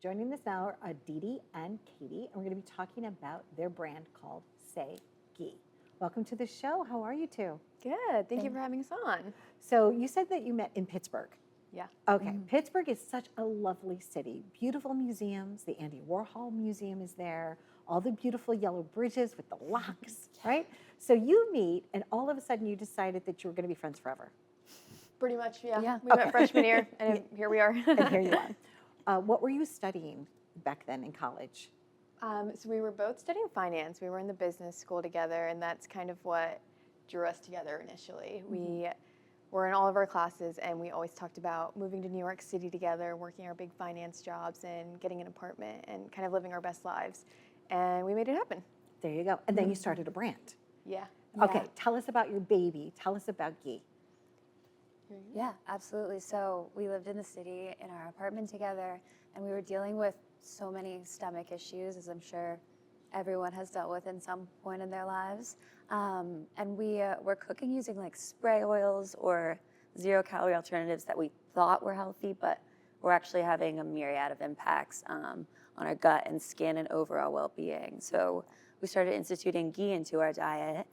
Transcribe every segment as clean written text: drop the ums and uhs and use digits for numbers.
Joining us now are Aditi and Katie, and we're going to be talking about their brand called SayGhee. Welcome to the show. How are you two? Good. Thank you for having us on. So you said that you met in Pittsburgh. Yeah. Okay. Pittsburgh is such a lovely city. Beautiful museums. The Andy Warhol Museum is there. All the beautiful yellow bridges with the locks, right? So you meet, and all of a sudden you decided that you were going to be friends forever. Pretty much, yeah. We Okay. met freshman year, and here we are. And here you are. What were you studying back then in college? So we were both studying finance. We were in the business school together, and that's kind of what drew us together initially. We were in all of our classes, and we always talked about moving to New York City together, working our big finance jobs, and getting an apartment, and kind of living our best lives. And we made it happen. There you go. And then you started a brand. Yeah. Okay, tell us about your baby. Tell us about ghee. Yeah, absolutely. So we lived in the city in our apartment together, and we were dealing with so many stomach issues, as I'm sure everyone has dealt with in some point in their lives. And we were cooking using like spray oils or zero-calorie alternatives that we thought were healthy, but were actually having a myriad of impacts on our gut and skin and overall well-being. So we started instituting ghee into our diet,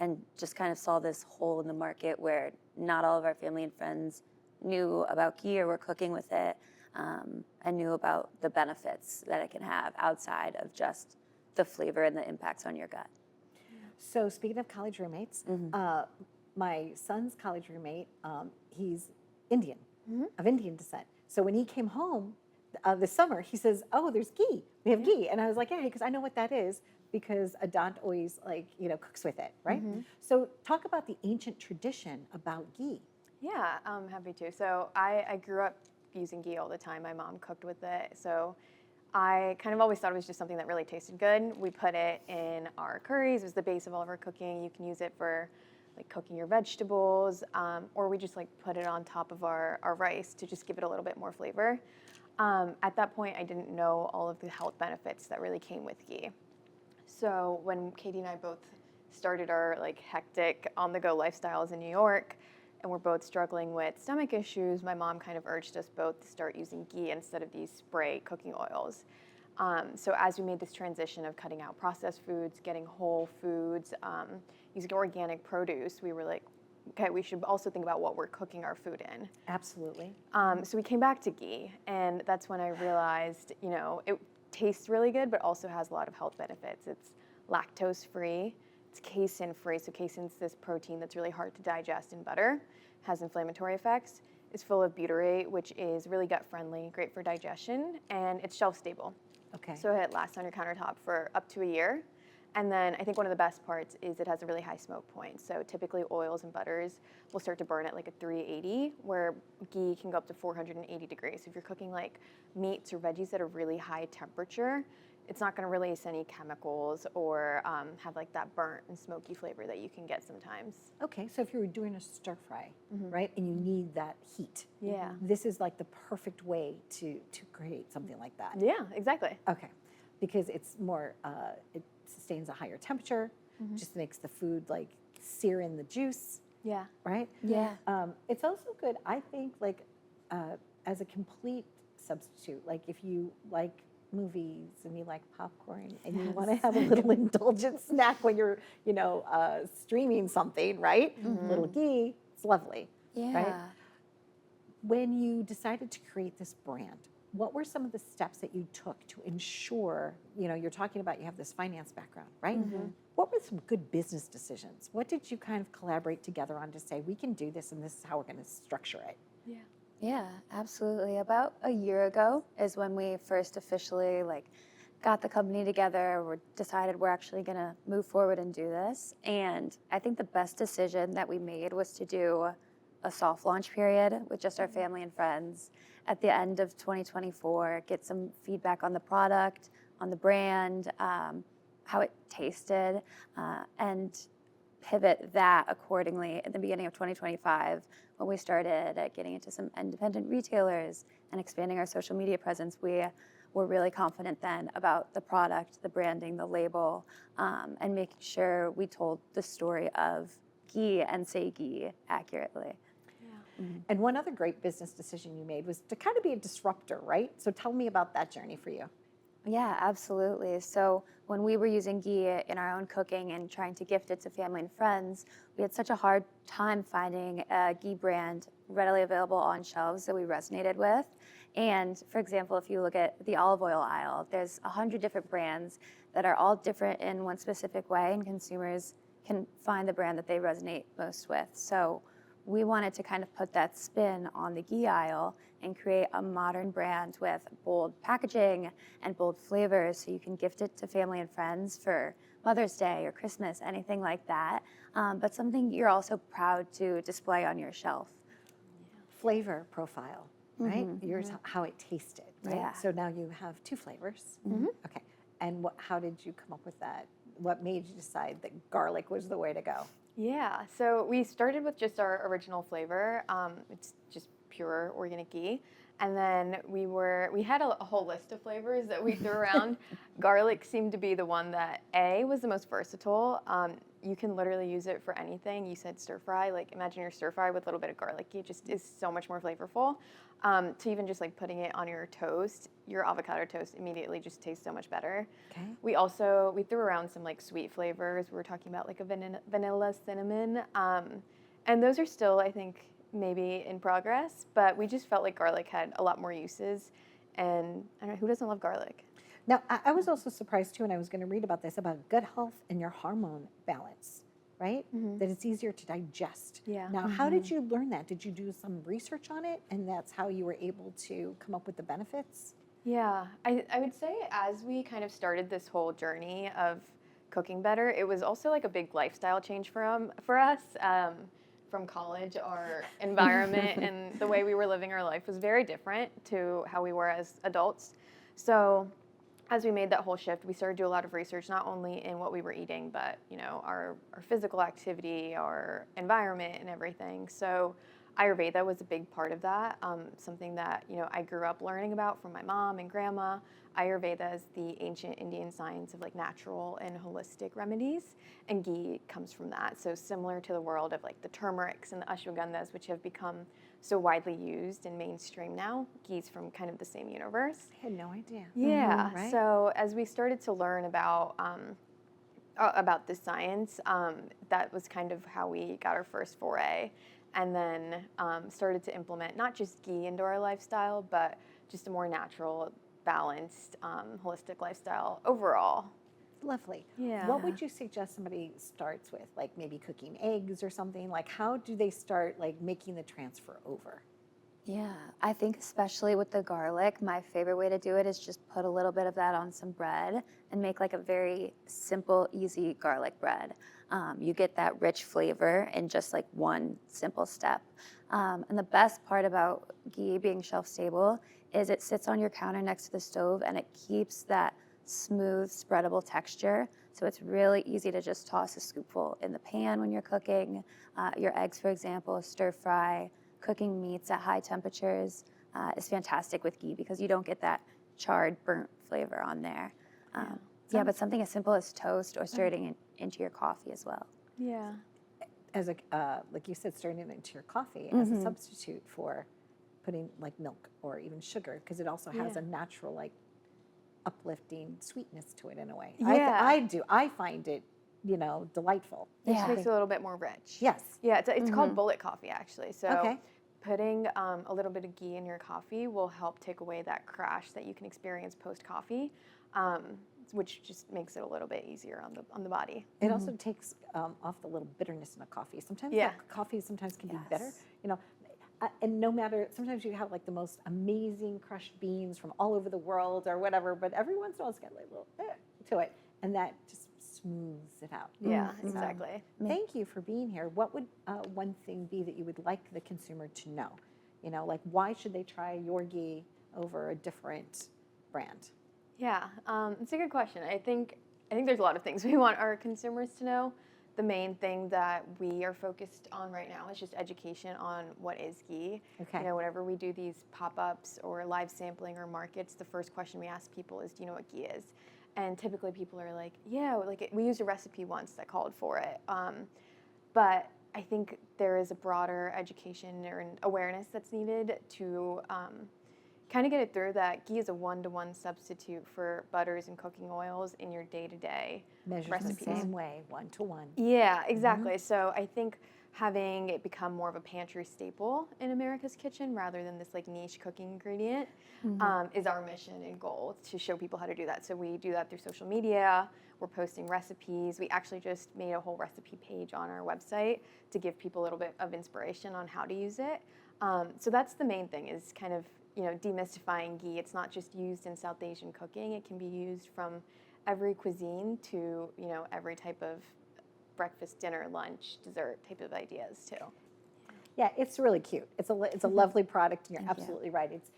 and just kind of saw this hole in the market where not all of our family and friends knew about ghee or were cooking with it, and knew about the benefits that it can have outside of just the flavor and the impacts on your gut. So speaking of college roommates, my son's college roommate, he's Indian, of Indian descent. So when he came home this summer, he says, "Oh, there's ghee. We have ghee." And I was like, "Yeah, because I know what that is." Because Adant always cooks with it, right? So talk about the ancient tradition about ghee. Yeah, I'm happy to. So I grew up using ghee all the time. My mom cooked with it. So I kind of always thought it was just something that really tasted good. We put it in our curries. It was the base of all of our cooking. You can use it for like cooking your vegetables, or we just like put it on top of our rice to just give it a little bit more flavor. At that point, I didn't know all of the health benefits that really came with ghee. So when Katie and I both started our like hectic on-the-go lifestyles in New York, and we're both struggling with stomach issues, my mom kind of urged us both to start using ghee instead of these spray cooking oils. So as we made this transition of cutting out processed foods, getting whole foods, using organic produce, we were like, okay, we should also think about what we're cooking our food in. Absolutely. So we came back to ghee, and that's when I realized, it tastes really good, but also has a lot of health benefits. It's lactose-free, it's casein-free. So casein's this protein that's really hard to digest in butter, has inflammatory effects. It's full of butyrate, which is really gut-friendly, great for digestion, and it's shelf-stable. Okay. So it lasts on your countertop for up to a year. And then I think one of the best parts is it has a really high smoke point. So typically oils and butters will start to burn at like a 380, where ghee can go up to 480 degrees. So if you're cooking like meats or veggies at a really high temperature, it's not going to release any chemicals or have like that burnt and smoky flavor that you can get sometimes. Okay, so if you were doing a stir fry, right, and you need that heat, this is like the perfect way to create something like that. Yeah, exactly. Okay, because it's more, it sustains a higher temperature, just makes the food like sear in the juice. Yeah. Right? Yeah. It's also good, I think, like as a complete substitute. Like if you like movies and you like popcorn and you want to have a little indulgent snack when you're, streaming something, right? Little ghee, it's lovely. Yeah. Right? When you decided to create this brand, what were some of the steps that you took to ensure, you're talking about you have this finance background, right? What were some good business decisions? What did you kind of collaborate together on to say, we can do this and this is how we're going to structure it? Yeah, absolutely. About a year ago is when we first officially got the company together. We decided we're actually going to move forward and do this. And I think the best decision that we made was to do a soft launch period with just our family and friends at the end of 2024, get some feedback on the product, on the brand, how it tasted, and pivot that accordingly at the beginning of 2025 when we started getting into some independent retailers and expanding our social media presence. We were really confident then about the product, the branding, the label, and making sure we told the story of ghee and SayGhee accurately. And one other great business decision you made was to kind of be a disruptor, right? So tell me about that journey for you. Yeah, absolutely. So when we were using ghee in our own cooking and trying to gift it to family and friends, we had such a hard time finding a ghee brand readily available on shelves that we resonated with. And for example, if you look at the olive oil aisle, there's 100 different brands that are all different in one specific way, and consumers can find the brand that they resonate most with. So we wanted to kind of put that spin on the ghee aisle and create a modern brand with bold packaging and bold flavors so you can gift it to family and friends for Mother's Day or Christmas, anything like that, but something you're also proud to display on your shelf. Flavor profile, right? Yours, how it tasted, right? Yeah. So now you have 2 flavors. Okay. And how did you come up with that? What made you decide that garlic was the way to go? Yeah, so we started with just our original flavor. It's just pure organic ghee. And then we had a whole list of flavors that we threw around. Garlic seemed to be the one that was the most versatile. You can literally use it for anything. You said stir fry, like imagine your stir fry with a little bit of garlic ghee, just is so much more flavorful. To even just like putting it on your toast, your avocado toast immediately just tastes so much better. Okay. We threw around some like sweet flavors. We were talking about like a vanilla cinnamon. And those are still, I think, maybe in progress, but we just felt like garlic had a lot more uses. And I don't know, who doesn't love garlic? Now, I was also surprised too, and I was going to read about this, about gut health and your hormone balance, right? That it's easier to digest. Yeah. Now, how did you learn that? Did you do some research on it, and that's how you were able to come up with the benefits? Yeah, I would say as we kind of started this whole journey of cooking better, it was also like a big lifestyle change for us. From college, our environment and the way we were living our life was very different to how we were as adults. So as we made that whole shift, we started to do a lot of research, not only in what we were eating, but our physical activity, our environment, and everything. So Ayurveda was a big part of that, something that I grew up learning about from my mom and grandma. Ayurveda is the ancient Indian science of like natural and holistic remedies, and ghee comes from that. So similar to the world of like the turmerics and the ashwagandhas, which have become so widely used and mainstream now, ghee's from kind of the same universe. I had no idea. Yeah. Right? So as we started to learn about this science, that was kind of how we got our first foray, and then started to implement not just ghee into our lifestyle, but just a more natural, balanced, holistic lifestyle overall. Lovely. Yeah. What would you suggest somebody starts with? Like maybe cooking eggs or something? Like how do they start like making the transfer over? Yeah, I think especially with the garlic, my favorite way to do it is just put a little bit of that on some bread and make like a very simple, easy garlic bread. You get that rich flavor in just like one simple step. And the best part about ghee being shelf stable is it sits on your counter next to the stove and it keeps that smooth, spreadable texture. So it's really easy to just toss a scoopful in the pan when you're cooking. Your eggs, for example, stir fry. Cooking meats at high temperatures is fantastic with ghee because you don't get that charred, burnt flavor on there. Yeah, but something as simple as toast or stirring it into your coffee as well. Yeah. As like you said, stirring it into your coffee as a substitute for putting like milk or even sugar, because it also has a natural like uplifting sweetness to it in a way. Yeah. I do. I find it, delightful. It just makes it a little bit more rich. Yes. Yeah, it's called bullet coffee, actually. So Okay. putting a little bit of ghee in your coffee will help take away that crash that you can experience post-coffee, which just makes it a little bit easier on the body. It also takes off the little bitterness in a coffee. Sometimes coffee can be bitter, and no matter, sometimes you have like the most amazing crushed beans from all over the world or whatever, but every once in a while it's got like a little to it, and that just smooths it out. Yeah, exactly. Thank you for being here. What would one thing be that you would like the consumer to know? Like why should they try your ghee over a different brand? Yeah, it's a good question. I think there's a lot of things we want our consumers to know. The main thing that we are focused on right now is just education on what is ghee. Okay. Whenever we do these pop-ups or live sampling or markets, the first question we ask people is, do you know what ghee is? And typically people are like, yeah, we used a recipe once that called for it. But I think there is a broader education or an awareness that's needed to kind of get it through that ghee is a one-to-one substitute for butters and cooking oils in your day-to-day Measured recipes. the same way, 1-to-1. Yeah, exactly. So I think having it become more of a pantry staple in America's kitchen rather than this like niche cooking ingredient is our mission and goal, to show people how to do that. So we do that through social media. We're posting recipes. We actually just made a whole recipe page on our website to give people a little bit of inspiration on how to use it. So that's the main thing, is kind of, you know, demystifying ghee. It's not just used in South Asian cooking. It can be used from every cuisine to, you know, every type of breakfast, dinner, lunch, dessert type of ideas too. Yeah, it's really cute. It's a lovely product, and you're Thank you. absolutely right. It's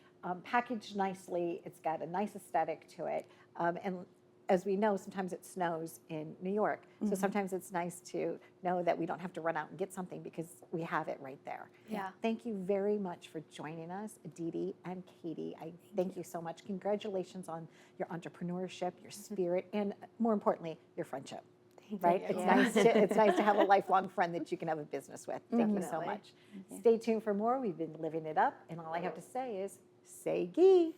packaged nicely. It's got a nice aesthetic to it. And as we know, sometimes it snows in New York. So sometimes it's nice to know that we don't have to run out and get something because we have it right there. Yeah. Thank you very much for joining us, Aditi and Katie. I thank you so much. Congratulations on your entrepreneurship, your spirit, and more importantly, your friendship. Right? you. It's nice to have a lifelong friend that you can have a business with. Thank you so Definitely. much. Stay tuned for more. We've been living it up, and all I have to say is, say ghee.